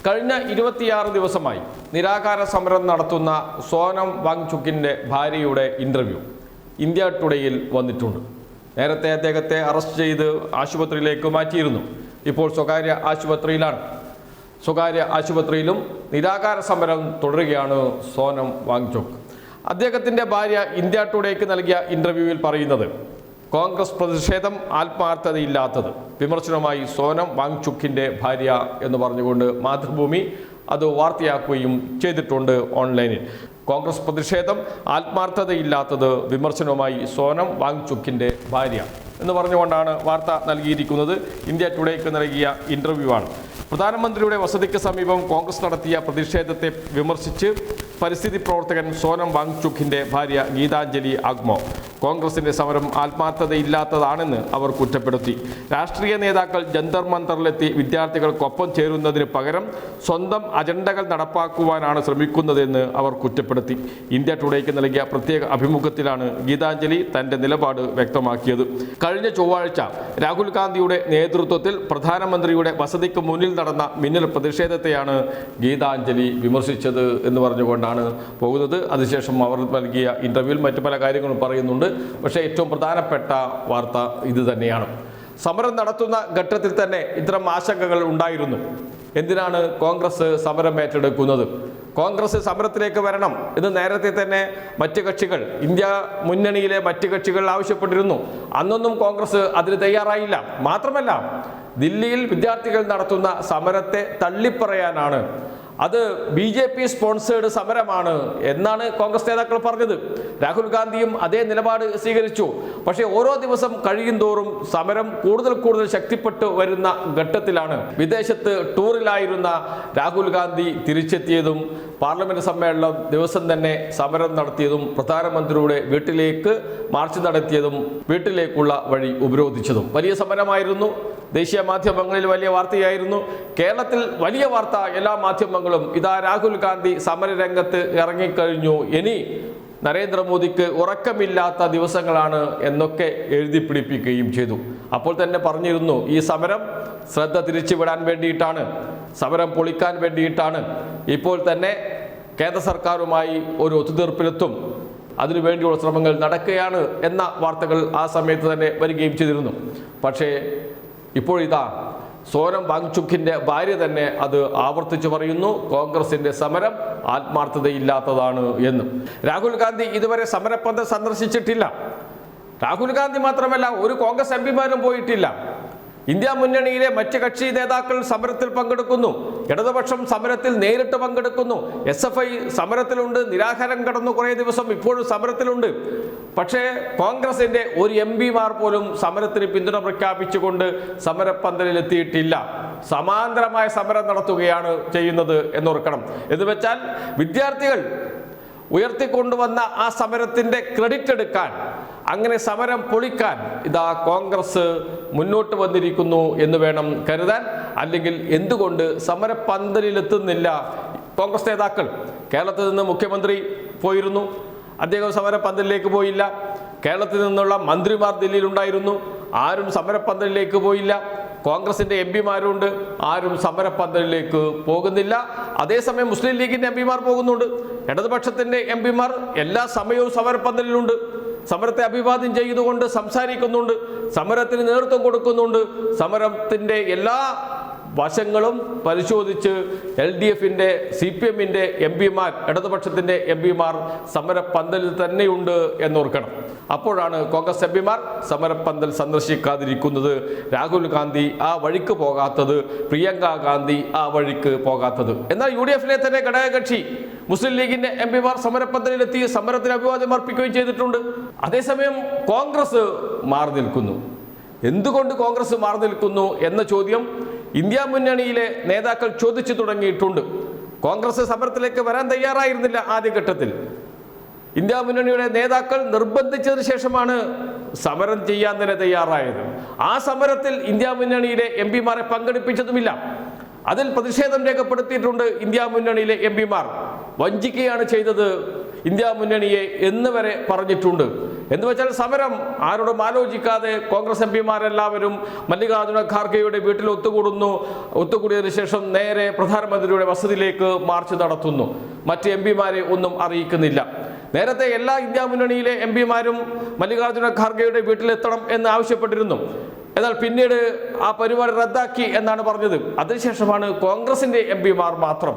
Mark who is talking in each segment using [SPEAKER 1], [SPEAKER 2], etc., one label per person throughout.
[SPEAKER 1] കഴിഞ്ഞ 26 ദിവസമായി നിരാകാര സമരം നടത്തുന്ന സോനം വാങ്ചുക്കിൻ്റെ ഭാര്യയുടെ ഇൻ്റർവ്യൂ ഇന്ത്യ ടുഡേയിൽ വന്നിട്ടുണ്ട്. നേരത്തെ അദ്ദേഹത്തെ അറസ്റ്റ് ചെയ്ത് ആശുപത്രിയിലേക്ക് മാറ്റിയിരുന്നു. ഇപ്പോൾ സ്വകാര്യ ആശുപത്രിയിലാണ്. സ്വകാര്യ ആശുപത്രിയിലും നിരാകാര സമരം തുടരുകയാണ് സോനം വാങ്ചുക്ക്. അദ്ദേഹത്തിൻ്റെ ഭാര്യ ഇന്ത്യ ടുഡേക്ക് നൽകിയ ഇൻ്റർവ്യൂവിൽ പറയുന്നത് കോൺഗ്രസ് പ്രതിഷേധം ആത്മാർത്ഥതയില്ലാത്തത്, വിമർശനമായി സോനം വാങ്ചുക്കിൻ്റെ ഭാര്യ എന്ന് പറഞ്ഞുകൊണ്ട് മാതൃഭൂമി അത് വാർത്തയാക്കുകയും ചെയ്തിട്ടുണ്ട് ഓൺലൈനിൽ. കോൺഗ്രസ് പ്രതിഷേധം ആത്മാർത്ഥതയില്ലാത്തത്, വിമർശനവുമായി സോനം വാങ്ചുക്കിൻ്റെ ഭാര്യ എന്ന് പറഞ്ഞുകൊണ്ടാണ് വാർത്ത നൽകിയിരിക്കുന്നത്. ഇന്ത്യ ടുഡേക്ക് നൽകിയ ഇൻ്റർവ്യൂ ആണ്. പ്രധാനമന്ത്രിയുടെ വസതിക്ക് സമീപം കോൺഗ്രസ് നടത്തിയ പ്രതിഷേധത്തെ വിമർശിച്ച് പരിസ്ഥിതി പ്രവർത്തകൻ സോനം വാങ്ചുക്കിൻ്റെ ഭാര്യ ഗീതാഞ്ജലി അഗ്മോ കോൺഗ്രസിൻ്റെ സമരം ആത്മാർത്ഥതയില്ലാത്തതാണെന്ന് അവർ കുറ്റപ്പെടുത്തി. രാഷ്ട്രീയ നേതാക്കൾ ജന്തർ മന്ദറിലെത്തി വിദ്യാർത്ഥികൾക്കൊപ്പം ചേരുന്നതിന് പകരം സ്വന്തം അജണ്ടകൾ നടപ്പാക്കുവാനാണ് ശ്രമിക്കുന്നതെന്ന് അവർ കുറ്റപ്പെടുത്തി. ഇന്ത്യ ടുഡേക്ക് നൽകിയ പ്രത്യേക അഭിമുഖത്തിലാണ് ഗീതാഞ്ജലി തൻ്റെ നിലപാട് വ്യക്തമാക്കിയത്. കഴിഞ്ഞ ചൊവ്വാഴ്ച രാഹുൽ ഗാന്ധിയുടെ നേതൃത്വത്തിൽ പ്രധാനമന്ത്രിയുടെ വസതിക്ക് മുന്നിൽ നടന്ന മിന്നൽ പ്രതിഷേധത്തെയാണ് ഗീതാഞ്ജലി വിമർശിച്ചത് എന്ന് പറഞ്ഞുകൊണ്ടാണ് പോകുന്നത്. അതിനുശേഷം അവർ നൽകിയ ഇൻ്റർവ്യൂവിൽ മറ്റു പല കാര്യങ്ങളും പറയുന്നുണ്ട്. പക്ഷേ ഏറ്റവും പ്രധാനപ്പെട്ട വാർത്ത ഇത് തന്നെയാണ്. സമരം നടത്തുന്ന ഘട്ടത്തിൽ തന്നെ ഇത്തരം ആശങ്കകൾ ഉണ്ടായിരുന്നു. എന്തിനാണ് കോൺഗ്രസ് സമരം ഏറ്റെടുക്കുന്നത്? കോൺഗ്രസ് സമരത്തിലേക്ക് വരണം എന്ന് നേരത്തെ തന്നെ മറ്റ് കക്ഷികൾ, ഇന്ത്യ മുന്നണിയിലെ മറ്റ് കക്ഷികൾ ആവശ്യപ്പെട്ടിരുന്നു. അന്നൊന്നും കോൺഗ്രസ് അതിന് തയ്യാറായില്ല. മാത്രമല്ല, ദില്ലിയിൽ വിദ്യാർത്ഥികൾ നടത്തുന്ന സമരത്തെ തള്ളിപ്പറയാനാണ്, അത് BJP സ്പോൺസേഡ് സമരമാണ് എന്നാണ് കോൺഗ്രസ് നേതാക്കൾ പറഞ്ഞത്. രാഹുൽ ഗാന്ധിയും അതേ നിലപാട് സ്വീകരിച്ചു. പക്ഷേ ഓരോ ദിവസം കഴിയും തോറും സമരം കൂടുതൽ ശക്തിപ്പെട്ടു വരുന്ന ഘട്ടത്തിലാണ് വിദേശത്ത് ടൂറിലായിരുന്ന രാഹുൽ ഗാന്ധി തിരിച്ചെത്തിയതും പാർലമെന്റ് സമ്മേളനം ദിവസം തന്നെ സമരം നടത്തിയതും പ്രധാനമന്ത്രിയുടെ വീട്ടിലേക്ക് മാർച്ച് നടത്തിയതും വീട്ടിലേക്കുള്ള വഴി ഉപരോധിച്ചതും വലിയ സമരമായിരുന്നു. ദേശീയ മാധ്യമങ്ങളിൽ വലിയ വാർത്തയായിരുന്നു. കേരളത്തിൽ വലിയ വാർത്ത എല്ലാ മാധ്യമങ്ങളും, ഇതാ രാഹുൽ ഗാന്ധി സമരരംഗത്ത് ഇറങ്ങിക്കഴിഞ്ഞു, ഇനി നരേന്ദ്രമോദിക്ക് ഉറക്കമില്ലാത്ത ദിവസങ്ങളാണ് എന്നൊക്കെ എഴുതി പിടിപ്പിക്കുകയും ചെയ്തു. അപ്പോൾ തന്നെ പറഞ്ഞിരുന്നു, ഈ സമരം ശ്രദ്ധ തിരിച്ചുവിടാൻ വേണ്ടിയിട്ടാണ്, സമരം പൊളിക്കാൻ വേണ്ടിയിട്ടാണ്. ഇപ്പോൾ തന്നെ കേന്ദ്ര സർക്കാരുമായി ഒരു ഒത്തുതീർപ്പിലെത്തും, അതിനുവേണ്ടിയുള്ള ശ്രമങ്ങൾ നടക്കുകയാണ് എന്ന വാർത്തകൾ ആ സമയത്ത് തന്നെ വരികയും ചെയ്തിരുന്നു. പക്ഷേ ഇപ്പോഴിതാ സോനം വാങ്ചുക്കിൻ്റെ ഭാര്യ തന്നെ അത് ആവർത്തിച്ചു പറയുന്നു, കോൺഗ്രസിൻ്റെ സമരം ആത്മാർത്ഥതയില്ലാത്തതാണ് എന്ന്. രാഹുൽ ഗാന്ധി ഇതുവരെ സമരപ്പന്തൽ സന്ദർശിച്ചിട്ടില്ല. രാഹുൽ ഗാന്ധി മാത്രമല്ല, ഒരു കോൺഗ്രസ് എംപിമാരും പോയിട്ടില്ല. ഇന്ത്യ മുന്നണിയിലെ മറ്റ് കക്ഷി നേതാക്കൾ സമരത്തിൽ പങ്കെടുക്കുന്നു. ഇടതുപക്ഷം സമരത്തിൽ നേരിട്ട് പങ്കെടുക്കുന്നു. SFI സമരത്തിലുണ്ട്. നിരാഹാരം കടന്നു കുറേ ദിവസം, ഇപ്പോഴും സമരത്തിലുണ്ട്. പക്ഷേ കോൺഗ്രസിൻ്റെ ഒരു MPമാർ പോലും സമരത്തിന് പിന്തുണ പ്രഖ്യാപിച്ചുകൊണ്ട് സമരപ്പന്തലിലെത്തിയിട്ടില്ല. സമാന്തരമായ സമരം നടത്തുകയാണ് ചെയ്യുന്നത് എന്നോർക്കണം. എന്ന് വെച്ചാൽ വിദ്യാർത്ഥികൾ ഉയർത്തിക്കൊണ്ടുവന്ന ആ സമരത്തിൻ്റെ ക്രെഡിറ്റ് എടുക്കാൻ, അങ്ങനെ സമരം പൊളിക്കാൻ ഇതാ കോൺഗ്രസ് മുന്നോട്ട് വന്നിരിക്കുന്നു എന്ന് വേണം കരുതാൻ. അല്ലെങ്കിൽ എന്തുകൊണ്ട് സമരപ്പന്തലിലെത്തുന്നില്ല കോൺഗ്രസ് നേതാക്കൾ? കേരളത്തിൽ നിന്ന് മുഖ്യമന്ത്രി പോയിരുന്നു, അദ്ദേഹം സമരപ്പന്തലിലേക്ക് പോയില്ല. കേരളത്തിൽ നിന്നുള്ള മന്ത്രിമാർ ദില്ലിയിലുണ്ടായിരുന്നു, ആരും സമരപ്പന്തലിലേക്ക് പോയില്ല. കോൺഗ്രസിൻ്റെ MPമാരുണ്ട്, ആരും സമരപ്പന്തലിലേക്ക് പോകുന്നില്ല. അതേസമയം മുസ്ലിം ലീഗിൻ്റെ MPമാർ പോകുന്നുണ്ട്. ഇടതുപക്ഷത്തിൻ്റെ MPമാർ എല്ലാ സമയവും സമരപ്പന്തലിലുണ്ട്. സമരത്തെ അഭിവാദ്യം ചെയ്തുകൊണ്ട് സംസാരിക്കുന്നുണ്ട്, സമരത്തിന് നേതൃത്വം കൊടുക്കുന്നുണ്ട്. സമരത്തിൻ്റെ എല്ലാ വശങ്ങളും പരിശോധിച്ച് LDFൻ്റെ CPMൻ്റെ MPമാർ, ഇടതുപക്ഷത്തിൻ്റെ MPമാർ സമരപ്പന്തലിൽ തന്നെയുണ്ട് എന്നോർക്കണം. അപ്പോഴാണ് കോൺഗ്രസ് MPമാർ സമരപ്പന്തൽ സന്ദർശിക്കാതിരിക്കുന്നത്, രാഹുൽ ഗാന്ധി ആ വഴിക്ക് പോകാത്തത്, പ്രിയങ്ക ഗാന്ധി ആ വഴിക്ക് പോകാത്തത്. എന്നാൽ UDFലെ തന്നെ ഘടകകക്ഷി മുസ്ലിം ലീഗിൻ്റെ MPമാർ സമരപ്പന്തലിലെത്തി സമരത്തിന് അഭിവാദ്യം അർപ്പിക്കുകയും ചെയ്തിട്ടുണ്ട്. അതേസമയം കോൺഗ്രസ് മാറി നിൽക്കുന്നു. എന്തുകൊണ്ട് കോൺഗ്രസ് മാറി നിൽക്കുന്നു എന്ന ചോദ്യം ഇന്ത്യ മുന്നണിയിലെ നേതാക്കൾ ചോദിച്ചു തുടങ്ങിയിട്ടുണ്ട്. കോൺഗ്രസ് സമരത്തിലേക്ക് വരാൻ തയ്യാറായിരുന്നില്ല ആദ്യഘട്ടത്തിൽ. ഇന്ത്യ മുന്നണിയുടെ നേതാക്കൾ നിർബന്ധിച്ചതിന് ശേഷമാണ് സമരം ചെയ്യാൻ തന്നെ തയ്യാറായത്. ആ സമരത്തിൽ ഇന്ത്യ മുന്നണിയിലെ MPമാരെ പങ്കെടുപ്പിച്ചതുമില്ല. അതിൽ പ്രതിഷേധം രേഖപ്പെടുത്തിയിട്ടുണ്ട് ഇന്ത്യ മുന്നണിയിലെ MPമാർ. വഞ്ചിക്കുകയാണ് ചെയ്തത് ഇന്ത്യ മുന്നണിയെ എന്ന് വരെ പറഞ്ഞിട്ടുണ്ട്. എന്ന് വെച്ചാൽ സമരം ആരോടും ആലോചിക്കാതെ കോൺഗ്രസ് എംപിമാരെല്ലാവരും മല്ലികാർജുന ഖാർഗെയുടെ വീട്ടിൽ ഒത്തുകൂടിയതിനു ശേഷം നേരെ പ്രധാനമന്ത്രിയുടെ വസതിയിലേക്ക് മാർച്ച് നടത്തുന്നു. മറ്റ് എംപിമാരെ ഒന്നും അറിയിക്കുന്നില്ല. നേരത്തെ എല്ലാ ഇന്ത്യ മുന്നണിയിലെ എംപിമാരും മല്ലികാർജുന ഖാർഗെയുടെ വീട്ടിലെത്തണം എന്ന് ആവശ്യപ്പെട്ടിരുന്നു. എന്നാൽ പിന്നീട് ആ പരിപാടി റദ്ദാക്കി എന്നാണ് പറഞ്ഞത്. അതിനുശേഷമാണ് കോൺഗ്രസിന്റെ എംപിമാർ മാത്രം.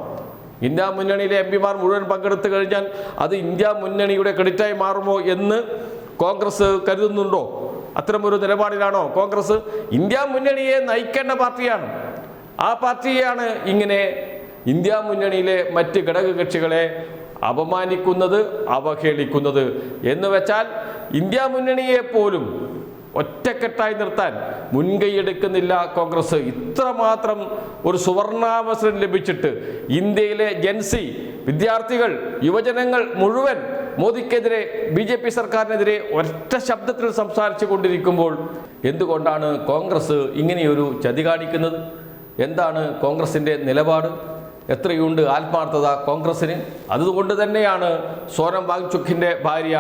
[SPEAKER 1] ഇന്ത്യ മുന്നണിയിലെ എംപിമാർ മുഴുവൻ പങ്കെടുത്തു കഴിഞ്ഞാൽ അത് ഇന്ത്യ മുന്നണിയുടെ ക്രെഡിറ്റായി മാറുമോ എന്ന് കോൺഗ്രസ് കരുതുന്നുണ്ടോ? അത്തരമൊരു നിലപാടിലാണോ കോൺഗ്രസ്? ഇന്ത്യ മുന്നണിയെ നയിക്കേണ്ട പാർട്ടിയാണ്. ആ പാർട്ടിയാണ് ഇങ്ങനെ ഇന്ത്യ മുന്നണിയിലെ മറ്റ് ഘടകകക്ഷികളെ അപമാനിക്കുന്നത്, അവഹേളിക്കുന്നത്. എന്ന് വെച്ചാൽ ഇന്ത്യ മുന്നണിയെ പോലും ഒറ്റക്കെട്ടായി നിർത്താൻ മുൻകൈയെടുക്കുന്നില്ല കോൺഗ്രസ്. ഇത്രമാത്രം ഒരു സുവർണാവസരം ലഭിച്ചിട്ട് ഇന്ത്യയിലെ ജൻസി വിദ്യാർത്ഥികൾ, യുവജനങ്ങൾ മുഴുവൻ മോദിക്കെതിരെ, BJP സർക്കാരിനെതിരെ ഒറ്റ ശബ്ദത്തിൽ സംസാരിച്ചു കൊണ്ടിരിക്കുമ്പോൾ എന്തുകൊണ്ടാണ് കോൺഗ്രസ് ഇങ്ങനെയൊരു ചതി കാണിക്കുന്നത്? എന്താണ് കോൺഗ്രസിൻ്റെ നിലപാട്? എത്രയുണ്ട് ആത്മാർത്ഥത കോൺഗ്രസിന്? അതുകൊണ്ട് തന്നെയാണ് സോനം വാങ്ചുക്കിൻ്റെ ഭാര്യ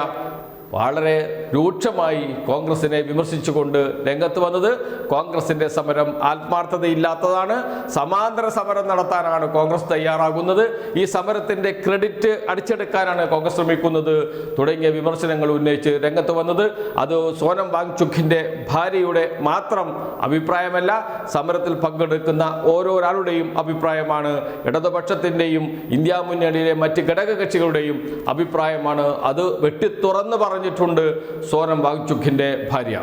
[SPEAKER 1] വളരെ രൂക്ഷമായി കോൺഗ്രസിനെ വിമർശിച്ചുകൊണ്ട് രംഗത്ത് വന്നത്. കോൺഗ്രസിന്റെ സമരം ആത്മാർത്ഥതയില്ലാത്തതാണ്, സമാന്തര സമരം നടത്താനാണ് കോൺഗ്രസ് തയ്യാറാകുന്നത്, ഈ സമരത്തിന്റെ ക്രെഡിറ്റ് അടിച്ചെടുക്കാനാണ് കോൺഗ്രസ് ശ്രമിക്കുന്നത് തുടങ്ങിയ വിമർശനങ്ങൾ ഉന്നയിച്ച് രംഗത്ത് വന്നത്. അത് സോനം വാങ്ചുക്കിന്റെ ഭാര്യയുടെ മാത്രം അഭിപ്രായമല്ല, സമരത്തിൽ പങ്കെടുക്കുന്ന ഓരോരാളുടെയും അഭിപ്രായമാണ്. ഇടതുപക്ഷത്തിന്റെയും ഇന്ത്യ മുന്നണിയിലെ മറ്റ് ഘടകകക്ഷികളുടെയും അഭിപ്രായമാണ്. അത് വെട്ടിത്തുറന്ന് പറഞ്ഞിട്ടുണ്ട് സോനം വാങ്ചുക്കിന്റെ ഭാര്യ.